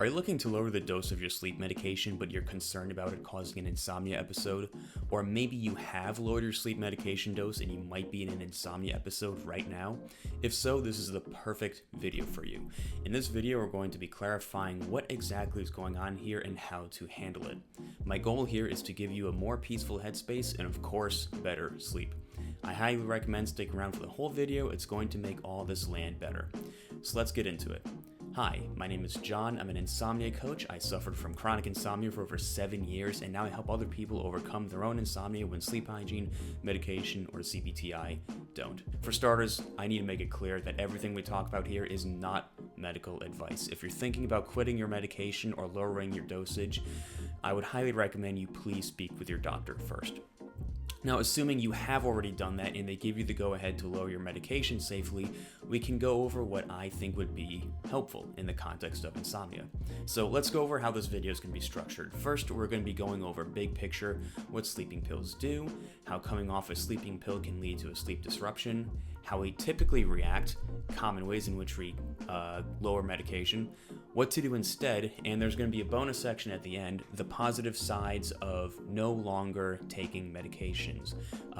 Are you looking to lower the dose of your sleep medication, but you're concerned about it causing an insomnia episode? Or maybe you have lowered your sleep medication dose and you might be in an insomnia episode right now? If so, this is the perfect video for you. In this video, we're going to be clarifying what exactly is going on here and how to handle it. My goal here is to give you a more peaceful headspace and, of course, better sleep. I highly recommend sticking around for the whole video. It's going to make all this land better. So let's get into it. Hi, my name is John. I'm an insomnia coach. I suffered from chronic insomnia for over 7 years, and now I help other people overcome their own insomnia when sleep hygiene, medication, or CBTI don't. For starters, I need to make it clear that everything we talk about here is not medical advice. If you're thinking about quitting your medication or lowering your dosage, I would highly recommend you please speak with your doctor first. Now, assuming you have already done that and they give you the go-ahead to lower your medication safely, we can go over what I think would be helpful in the context of insomnia. So let's go over how this video is going to be structured. First, we're going to be going over big picture, what sleeping pills do, how coming off a sleeping pill can lead to a sleep disruption, how we typically react, common ways in which we lower medication, what to do instead, and there's going to be a bonus section at the end, the positive sides of no longer taking medications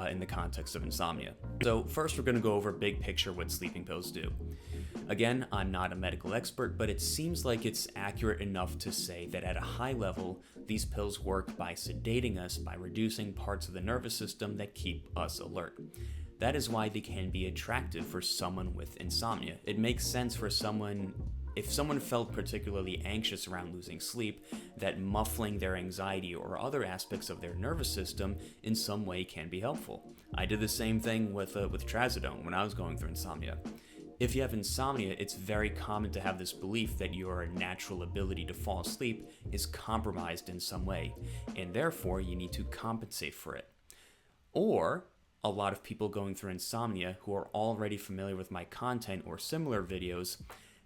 in the context of insomnia. So first we're going to go over big picture what sleeping pills do. Again, I'm not a medical expert, but it seems like it's accurate enough to say that at a high level, these pills work by sedating us, by reducing parts of the nervous system that keep us alert. That is why they can be attractive for someone with insomnia. It makes sense for someone, if someone felt particularly anxious around losing sleep, that muffling their anxiety or other aspects of their nervous system in some way can be helpful. I did the same thing with trazodone when I was going through insomnia. If you have insomnia, it's very common to have this belief that your natural ability to fall asleep is compromised in some way, and therefore you need to compensate for it. Or a lot of people going through insomnia who are already familiar with my content or similar videos,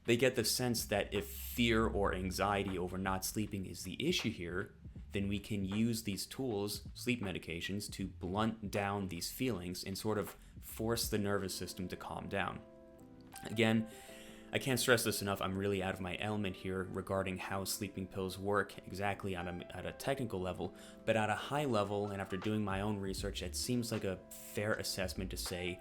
they get the sense that if fear or anxiety over not sleeping is the issue here, then we can use these tools, sleep medications, to blunt down these feelings and sort of force the nervous system to calm down. Again, I can't stress this enough, I'm really out of my element here regarding how sleeping pills work exactly at a technical level, but at a high level, and after doing my own research, it seems like a fair assessment to say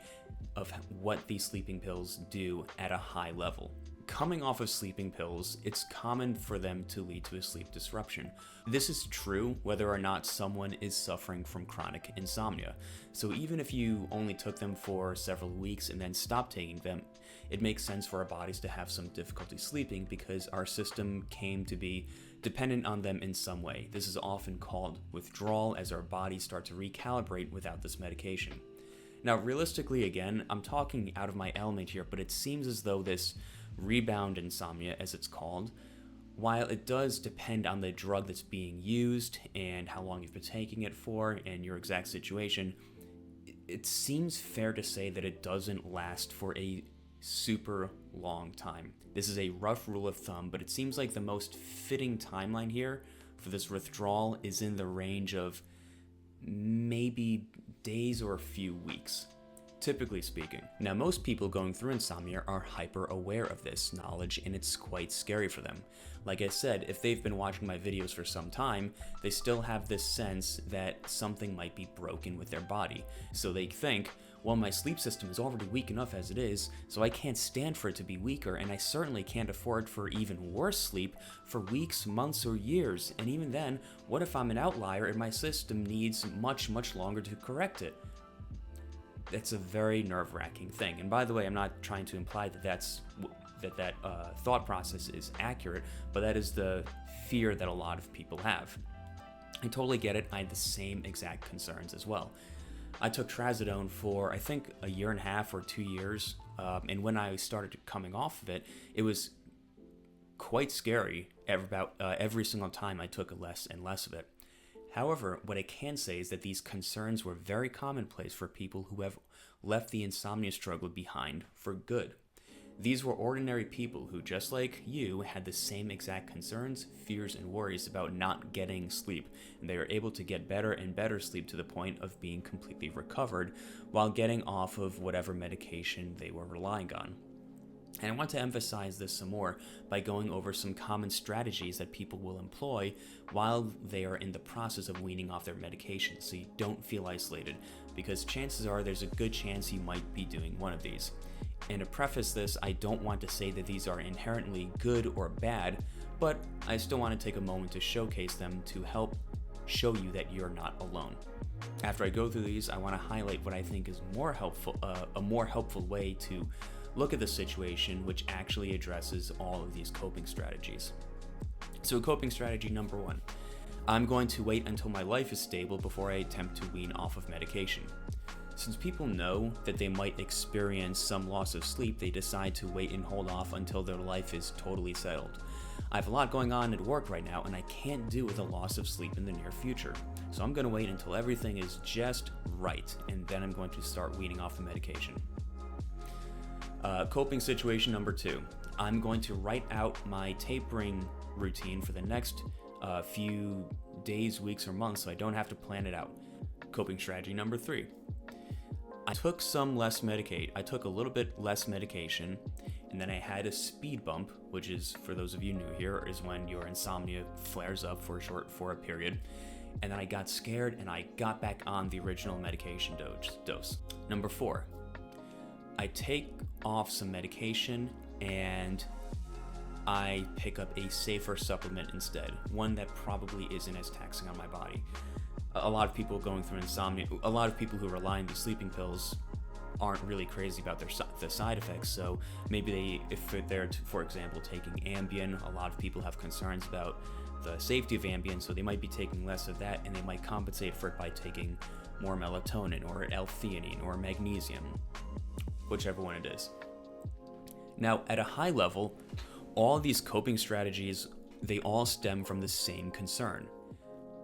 of what these sleeping pills do at a high level. Coming off of sleeping pills, it's common for them to lead to a sleep disruption. This is true whether or not someone is suffering from chronic insomnia. So even if you only took them for several weeks and then stopped taking them, it makes sense for our bodies to have some difficulty sleeping because our system came to be dependent on them in some way. This is often called withdrawal as our bodies start to recalibrate without this medication. Now, realistically, again, I'm talking out of my element here, but it seems as though this rebound insomnia, as it's called, while it does depend on the drug that's being used and how long you've been taking it for and your exact situation, it seems fair to say that it doesn't last for a super long time. This is a rough rule of thumb, but it seems like the most fitting timeline here for this withdrawal is in the range of maybe days or a few weeks, typically speaking. Now, most people going through insomnia are hyper aware of this knowledge, and it's quite scary for them. Like I said, if they've been watching my videos for some time, they still have this sense that something might be broken with their body. So they think, well, my sleep system is already weak enough as it is, so I can't stand for it to be weaker, and I certainly can't afford for even worse sleep for weeks, months, or years. And even then, what if I'm an outlier and my system needs much, much longer to correct it? That's a very nerve-wracking thing. And by the way, I'm not trying to imply that that thought process is accurate, but that is the fear that a lot of people have. I totally get it. I had the same exact concerns as well. I took trazodone for, I think, a year and a half or 2 years, and when I started coming off of it, it was quite scary every single time I took less and less of it. However, what I can say is that these concerns were very commonplace for people who have left the insomnia struggle behind for good. These were ordinary people who, just like you, had the same exact concerns, fears, and worries about not getting sleep, and they were able to get better and better sleep to the point of being completely recovered while getting off of whatever medication they were relying on. And I want to emphasize this some more by going over some common strategies that people will employ while they are in the process of weaning off their medication, so you don't feel isolated, because chances are there's a good chance you might be doing one of these. And to preface this, I don't want to say that these are inherently good or bad, but I still want to take a moment to showcase them to help show you that you're not alone. After I go through these, I want to highlight what I think is a more helpful way to look at the situation, which actually addresses all of these coping strategies. So coping strategy number 1, I'm going to wait until my life is stable before I attempt to wean off of medication. Since people know that they might experience some loss of sleep, they decide to wait and hold off until their life is totally settled. I have a lot going on at work right now, and I can't do with a loss of sleep in the near future. So I'm going to wait until everything is just right, and then I'm going to start weaning off the medication. Coping situation number 2, I'm going to write out my tapering routine for the next few days, weeks, or months so I don't have to plan it out. Coping strategy number 3, I took a little bit less medication, and then I had a speed bump, which is, for those of you new here, is when your insomnia flares up for a period. And then I got scared and I got back on the original medication dose. Number 4, I take off some medication and I pick up a safer supplement instead, one that probably isn't as taxing on my body. A lot of people going through insomnia, a lot of people who rely on these sleeping pills aren't really crazy about the side effects, so maybe if they're, for example, taking Ambien, a lot of people have concerns about the safety of Ambien, so they might be taking less of that, and they might compensate for it by taking more melatonin or L-theanine or magnesium, whichever one it is. Now, at a high level, all these coping strategies, they all stem from the same concern.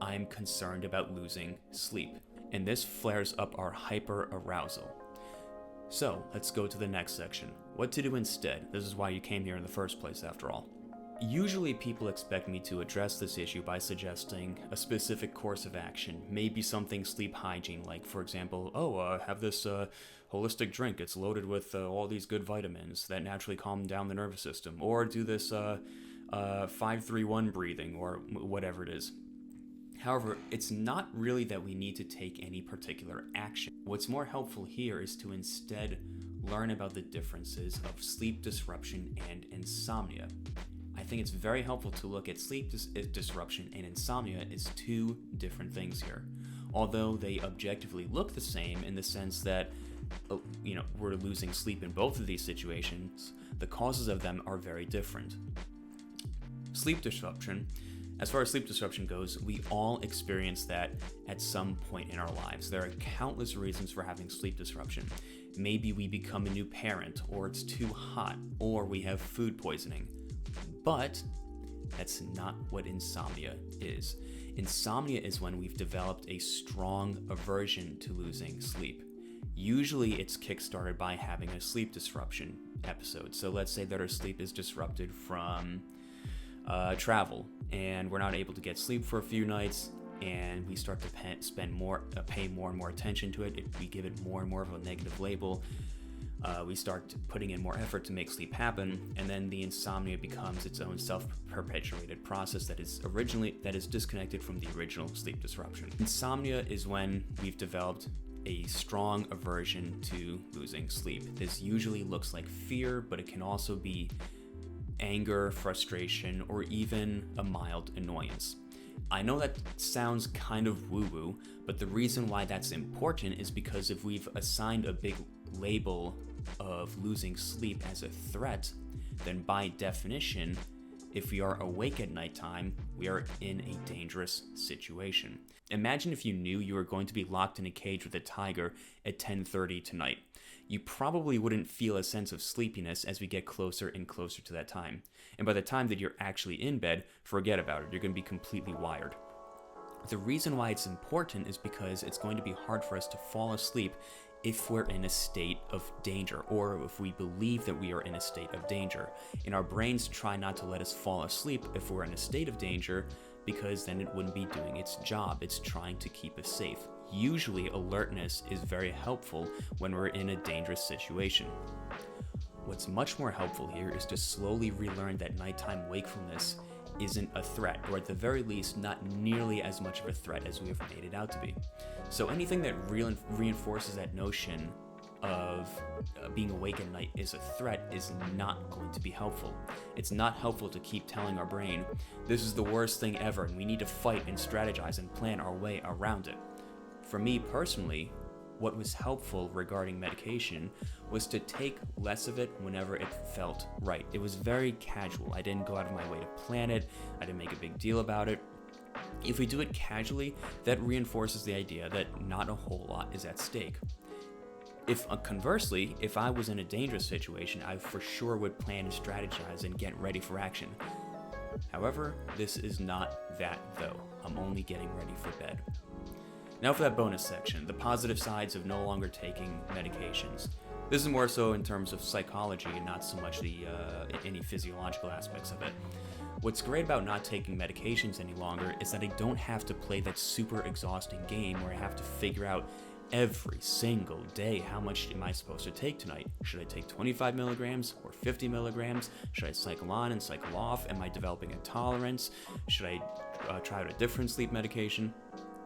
I'm concerned about losing sleep, and this flares up our hyperarousal. So, let's go to the next section. What to do instead? This is why you came here in the first place, after all. Usually people expect me to address this issue by suggesting a specific course of action, maybe something sleep hygiene, like, for example, have this holistic drink, it's loaded with all these good vitamins that naturally calm down the nervous system, or do this 5-3-1 breathing, or whatever it is. However, it's not really that we need to take any particular action. What's more helpful here is to instead learn about the differences of sleep disruption and insomnia. I think it's very helpful to look at sleep disruption and insomnia as two different things here. Although they objectively look the same in the sense that we're losing sleep in both of these situations, the causes of them are very different. Sleep disruption. As far as sleep disruption goes, we all experience that at some point in our lives. There are countless reasons for having sleep disruption. Maybe we become a new parent, or it's too hot, or we have food poisoning. But that's not what insomnia is. Insomnia is when we've developed a strong aversion to losing sleep. Usually it's kickstarted by having a sleep disruption episode. So let's say that our sleep is disrupted from travel, and we're not able to get sleep for a few nights, and we start to pay more and more attention to it. We give it more and more of a negative label. We start putting in more effort to make sleep happen, and then the insomnia becomes its own self-perpetuated process that is disconnected from the original sleep disruption. Insomnia is when we've developed a strong aversion to losing sleep. This usually looks like fear, but it can also be anger, frustration, or even a mild annoyance. I know that sounds kind of woo-woo, but the reason why that's important is because if we've assigned a big label of losing sleep as a threat, then by definition, if we are awake at nighttime, we are in a dangerous situation. Imagine if you knew you were going to be locked in a cage with a tiger at 10:30 tonight. You probably wouldn't feel a sense of sleepiness as we get closer and closer to that time. And by the time that you're actually in bed, forget about it. You're going to be completely wired. The reason why it's important is because it's going to be hard for us to fall asleep if we're in a state of danger, or if we believe that we are in a state of danger. And our brains try not to let us fall asleep if we're in a state of danger, because then it wouldn't be doing its job. It's trying to keep us safe. Usually, alertness is very helpful when we're in a dangerous situation. What's much more helpful here is to slowly relearn that nighttime wakefulness isn't a threat, or at the very least, not nearly as much of a threat as we have made it out to be. So anything that reinforces that notion of being awake at night is a threat is not going to be helpful. It's not helpful to keep telling our brain, this is the worst thing ever, and we need to fight and strategize and plan our way around it. For me personally, what was helpful regarding medication was to take less of it whenever it felt right. It was very casual. I didn't go out of my way to plan it. I didn't make a big deal about it. If we do it casually, that reinforces the idea that not a whole lot is at stake. If conversely, if I was in a dangerous situation, I for sure would plan and strategize and get ready for action. However, this is not that though. I'm only getting ready for bed. Now for that bonus section, the positive sides of no longer taking medications. This is more so in terms of psychology and not so much any physiological aspects of it. What's great about not taking medications any longer is that I don't have to play that super exhausting game where I have to figure out every single day how much am I supposed to take tonight. Should I take 25 milligrams or 50 milligrams? Should I cycle on and cycle off? Am I developing a tolerance? Should I try out a different sleep medication?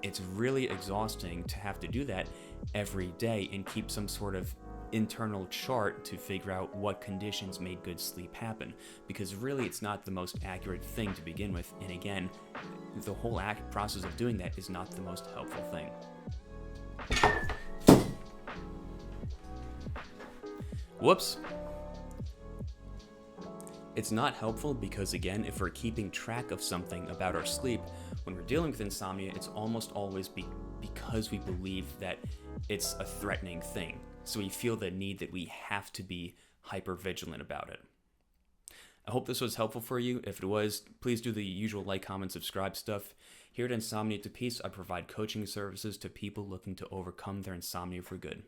It's really exhausting to have to do that every day and keep some sort of internal chart to figure out what conditions made good sleep happen, because really it's not the most accurate thing to begin with, and again, the whole process of doing that is not the most helpful thing. Whoops. It's not helpful because, again, if we're keeping track of something about our sleep, when we're dealing with insomnia, it's almost always because we believe that it's a threatening thing. So we feel the need that we have to be hyper vigilant about it. I hope this was helpful for you. If it was, please do the usual like, comment, subscribe stuff. Here at Insomnia to Peace, I provide coaching services to people looking to overcome their insomnia for good.